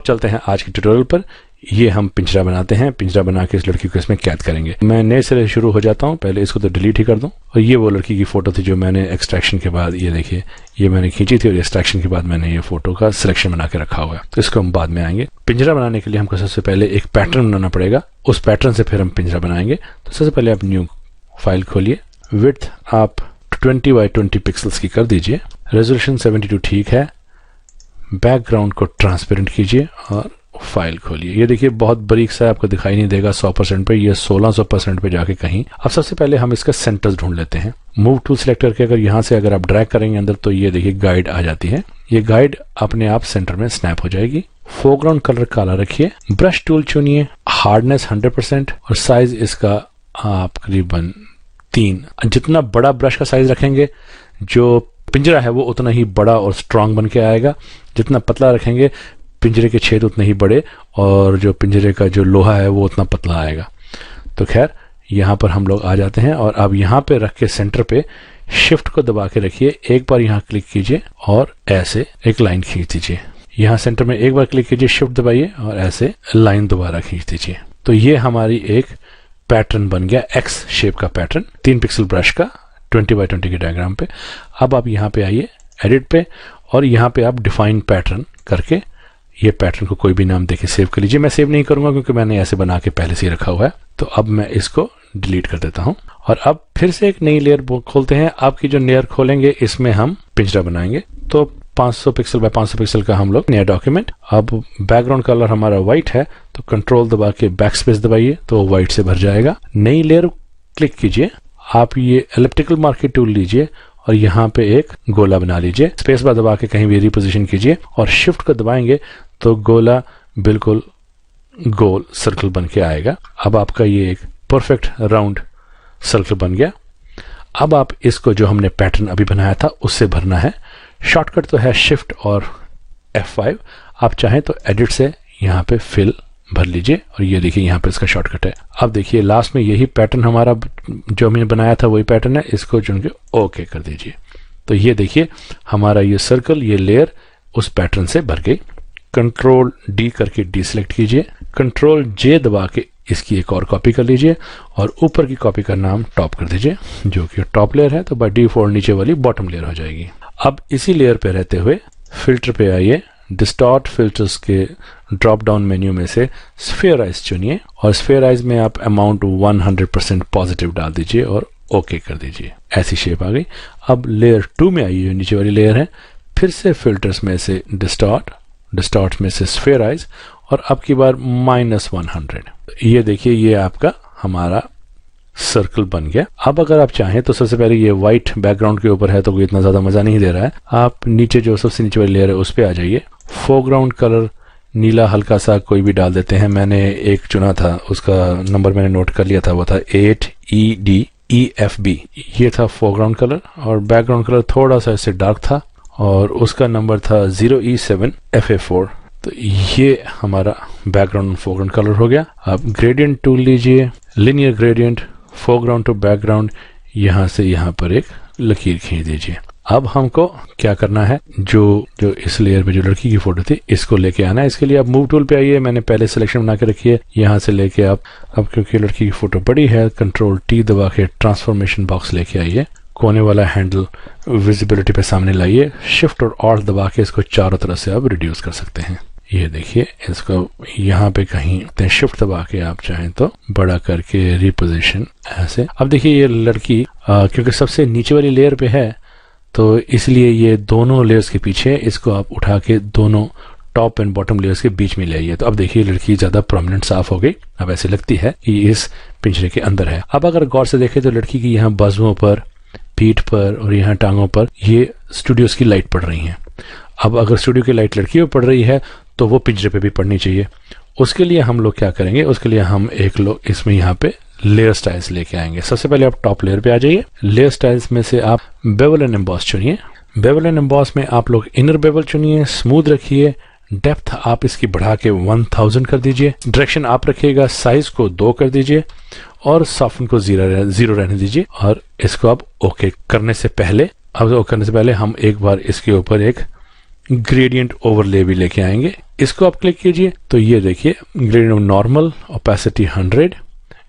चलते हैं आज के ट्यूटोरियल पर। ये हम पिंजरा बनाते हैं, पिंजरा बना के इस लड़की को इसमें कैद करेंगे। मैं नए सिरे शुरू हो जाता हूँ, पहले इसको तो डिलीट ही कर दूं। और ये वो लड़की की फोटो थी जो मैंने एक्सट्रैक्शन के बाद, ये देखिए, ये मैंने खींची थी और एक्सट्रैक्शन के बाद मैंने ये फोटो का सिलेक्शन बना के रखा हुआ है। तो इसको हम बाद में आएंगे। पिंजरा बनाने के लिए हमको सबसे पहले एक पैटर्न बनाना पड़ेगा, उस पैटर्न से फिर हम पिंजरा बनाएंगे। तो सबसे पहले आप न्यू फाइल खोलिए, विड्थ आप 20 बाई 20 पिक्सल्स की कर दीजिए, रेजोल्यूशन 72 ठीक है, बैकग्राउंड को ट्रांसपेरेंट कीजिए और फाइल खोलिए। ये देखिए बहुत बारीक सा आपको दिखाई नहीं देगा 100% पे, ये 1600% पे जाके कहीं। अब सबसे पहले हम इसका सेंटर्स ढूंढ लेते हैं। मूव टूल सेलेक्ट करके अगर यहाँ से अगर आप ड्रैग करेंगे अंदर तो ये देखिए गाइड आ जाती है। ये गाइड अपने आप सेंटर में स्नैप हो जाएगी। फोरग्राउंड कलर काला रखिए, ब्रश टूल चुनिए, हार्डनेस 100% और साइज इसका आप करीबन 3। जितना बड़ा ब्रश का साइज रखेंगे जो पिंजरा है वो उतना ही बड़ा और स्ट्रांग बन के आएगा। जितना पतला रखेंगे पिंजरे के छेद उतने ही बड़े और जो पिंजरे का जो लोहा है वो उतना पतला आएगा। तो खैर यहाँ पर हम लोग आ जाते हैं और अब यहाँ पे रख के सेंटर पे शिफ्ट को दबा के रखिए। एक बार यहाँ क्लिक कीजिए और ऐसे एक लाइन खींच दीजिए। यहाँ सेंटर में एक बार क्लिक कीजिए, शिफ्ट दबाइए और ऐसे लाइन दोबारा खींच दीजिए। तो ये हमारी एक पैटर्न बन गया, एक्स शेप का पैटर्न 3 पिक्सल ब्रश का 20 बाई 20 के डायग्राम पे। अब आप यहाँ पे आइए एडिट पे और यहाँ पे आप डिफाइन पैटर्न करके ये पैटर्न को कोई भी नाम देके सेव कर लीजिए। मैं सेव नहीं करूंगा क्योंकि मैंने ऐसे बना के पहले से ही रखा हुआ है। तो अब मैं इसको डिलीट कर देता हूं और अब फिर से एक नई लेयर खोलते हैं। आपकी जो लेयर खोलेंगे इसमें हम पिंजरा बनाएंगे। तो 500 पिक्सल बाय 500 पिक्सल का हम लोग नया डॉक्यूमेंट। अब बैकग्राउंड कलर हमारा व्हाइट है तो कंट्रोल दबा के बैक स्पेस दबाइए तो व्हाइट से भर जाएगा। नई लेयर क्लिक कीजिए, आप ये एलिप्टिकल मार्कर टूल लीजिए और यहाँ पे एक गोला बना लीजिए। स्पेस बार दबा के कहीं भी रिपोजिशन कीजिए और शिफ्ट को दबाएंगे तो गोला बिल्कुल गोल सर्कल बन के आएगा। अब आपका ये एक परफेक्ट राउंड सर्कल बन गया। अब आप इसको जो हमने पैटर्न अभी बनाया था उससे भरना है। शॉर्टकट तो है शिफ्ट और F5। आप चाहें तो एडिट से यहाँ पे फिल भर लीजिए और ये देखिए यहाँ पे इसका शॉर्टकट है। अब देखिए लास्ट में यही पैटर्न हमारा जो हमने बनाया था वही पैटर्न है, इसको चुन के ओके कर दीजिए। तो ये देखिए हमारा ये सर्कल, ये लेयर उस पैटर्न से भर गई। कंट्रोल डी करके डी सिलेक्ट कीजिए, कंट्रोल जे दबा के इसकी एक और कॉपी कर लीजिए और ऊपर की कॉपी का नाम टॉप कर दीजिए जो कि टॉप लेयर है। तो बाय डिफॉल्ट नीचे वाली बॉटम लेयर हो जाएगी। अब इसी लेयर पे रहते हुए फिल्टर पे आइए, डिस्टॉर्ट फिल्टर्स के ड्रॉप डाउन मेन्यू में से स्फेयराइज चुनिए और स्फेयराइज में आप अमाउंट 100% पॉजिटिव डाल दीजिए और ओके कर दीजिए। ऐसी शेप आ गई। अब लेयर 2 में आइए जो नीचे वाली लेयर है, फिर से फिल्टर्स में से डिस्टॉर्ट में से स्फेयराइज और अब की बार -100। ये देखिए ये आपका हमारा सर्कल बन गया। अब अगर आप चाहें तो सबसे पहले ये व्हाइट बैकग्राउंड के ऊपर है तो कोई इतना ज्यादा मजा नहीं दे रहा है। आप नीचे जो सबसे नीचे वाली लेयर है उस पे आ जाइए। फोरग्राउंड कलर नीला हल्का सा कोई भी डाल देते हैं। मैंने एक चुना था, उसका नंबर मैंने नोट कर लिया था, वो था 8EDEFB। ये था फोरग्राउंड कलर और बैकग्राउंड कलर थोड़ा सा इससे डार्क था और उसका नंबर था 0E7FA4। तो ये हमारा बैकग्राउंड फोरग्राउंड कलर हो गया। आप ग्रेडियंट टूल लीजिए, linear gradient, foreground to background, यहाँ से यहाँ पर एक लकीर खींच दीजिए। अब हमको क्या करना है, जो इस लेयर पे जो लड़की की फोटो थी इसको लेके आना है। इसके लिए आप मूव टूल पे आइए, मैंने पहले सिलेक्शन बना के रखी है। यहाँ से लेके आप, अब क्योंकि लड़की की फोटो बड़ी है, कंट्रोल टी दबा के ट्रांसफॉर्मेशन बॉक्स लेके आइए, कोने वाला हैंडल विजिबिलिटी पे सामने लाइए, शिफ्ट और ऑल्ट दबा के इसको चारों तरफ से आप रिड्यूस कर सकते हैं। ये देखिए इसको यहाँ पे कहीं शिफ्ट दबा के आप चाहें तो बड़ा करके रिपोजिशन ऐसे। अब देखिए ये लड़की क्योंकि सबसे नीचे वाली लेयर पे है तो इसलिए ये दोनों लेयर्स के पीछे, इसको आप उठा के दोनों टॉप एंड बॉटम लेयर्स के बीच में ले आइए। तो अब देखिए लड़की ज्यादा प्रोमिनेंट साफ हो गई। अब ऐसे लगती है कि इस पिंजरे के अंदर है। अब अगर गौर से देखें तो लड़की की यहाँ बाजुओं पर, पीठ पर और यहाँ टांगों पर ये स्टूडियोज की लाइट पड़ रही है। अब अगर स्टूडियो की लाइट लड़की पर पड़ रही है तो वो पिंजरे पे भी पड़नी चाहिए। उसके लिए हम लोग क्या करेंगे, उसके लिए हम एक लोग इसमें यहाँ पे लेयर स्टाइल्स लेके आएंगे। सबसे पहले आप टॉप लेयर पे आ जाइए, लेयर स्टाइल्स में से आप बेवल एंड एम्बॉस चुनिए। बेवल एंड एम्बॉस में आप लोग इनर बेवल चुनिए, स्मूथ रखिए, डेप्थ आप इसकी बढ़ा के 1000 कर दीजिए, डायरेक्शन आप रखिएगा, साइज को 2 कर दीजिए और सॉफ्टन को 0 रहने दीजिए। और इसको आप ओके करने से पहले हम एक बार इसके ऊपर एक ग्रेडियंट ओवरले भी लेके आएंगे। इसको आप क्लिक कीजिए तो ये देखिए gradient normal, opacity 100,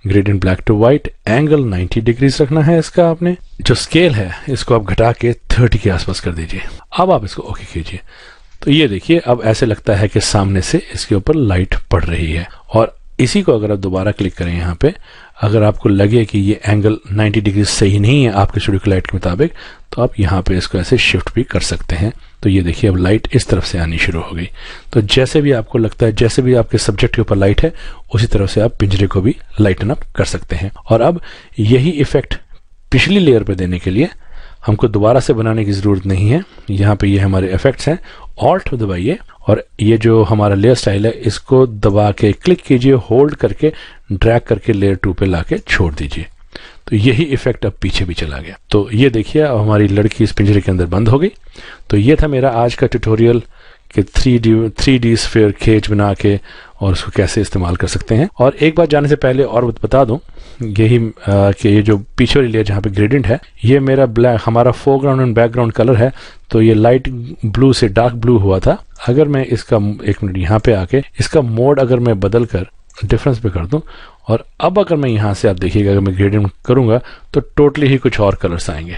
gradient black to white, angle 90 degrees रखना है इसका। आपने जो स्केल है इसको आप घटा के 30 के आसपास कर दीजिए। अब आप इसको ओके कीजिए तो ये देखिए अब ऐसे लगता है कि सामने से इसके ऊपर लाइट पड़ रही है। और इसी को अगर आप दोबारा क्लिक करें यहाँ पे, अगर आपको लगे कि ये एंगल 90 डिग्री सही नहीं है आपके स्टूडियो की लाइट के मुताबिक, तो आप यहाँ पे इसको ऐसे शिफ्ट भी कर सकते हैं। तो ये देखिए अब लाइट इस तरफ से आनी शुरू हो गई। तो जैसे भी आपको लगता है, जैसे भी आपके सब्जेक्ट के ऊपर लाइट है, उसी तरह से आप पिंजरे को भी लाइटन अप कर सकते हैं। और अब यही इफेक्ट पिछली लेयर पे देने के लिए हमको दोबारा से बनाने की ज़रूरत नहीं है। यहाँ पे ये हमारे इफेक्ट्स हैं, ऑल्ट दबाइए और ये जो हमारा लेयर स्टाइल है इसको दबा के क्लिक कीजिए, होल्ड करके ड्रैग करके लेयर 2 पे लाके छोड़ दीजिए। तो यही इफेक्ट अब पीछे भी चला गया। तो ये देखिए अब हमारी लड़की इस पिंजरे के अंदर बंद हो गई। तो ये था मेरा आज का ट्यूटोरियल कि 3D स्फीयर केज बना के और उसको कैसे इस्तेमाल कर सकते हैं। और एक बात जाने से पहले और बता दूं यही कि ये जो पीछे वाली लेयर जहाँ पे ग्रेडियंट है, ये मेरा ब्लैक, हमारा फोरग्राउंड एंड बैकग्राउंड कलर है। तो ये लाइट ब्लू से डार्क ब्लू हुआ था। अगर मैं इसका एक मिनट यहाँ पे आके इसका मोड अगर मैं बदल कर डिफरेंस पे कर दूं, और अब अगर मैं यहाँ से आप देखिएगा अगर मैं ग्रेडियंट करूंगा तो टोटली ही कुछ और कलर्स आएंगे।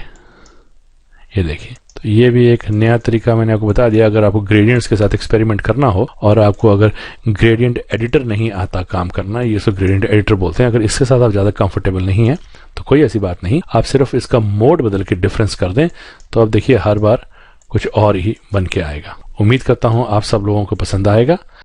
ये देखिए, तो ये भी एक नया तरीका मैंने आपको बता दिया। अगर आपको ग्रेडियंट्स के साथ एक्सपेरिमेंट करना हो और आपको अगर ग्रेडियंट एडिटर नहीं आता काम करना, ये सब ग्रेडियंट एडिटर बोलते हैं, अगर इसके साथ आप ज़्यादा कंफर्टेबल नहीं है तो कोई ऐसी बात नहीं, आप सिर्फ इसका मोड बदल के डिफरेंस कर दें तो अब देखिए हर बार कुछ और ही बन के आएगा। उम्मीद करता हूँ आप सब लोगों को पसंद आएगा।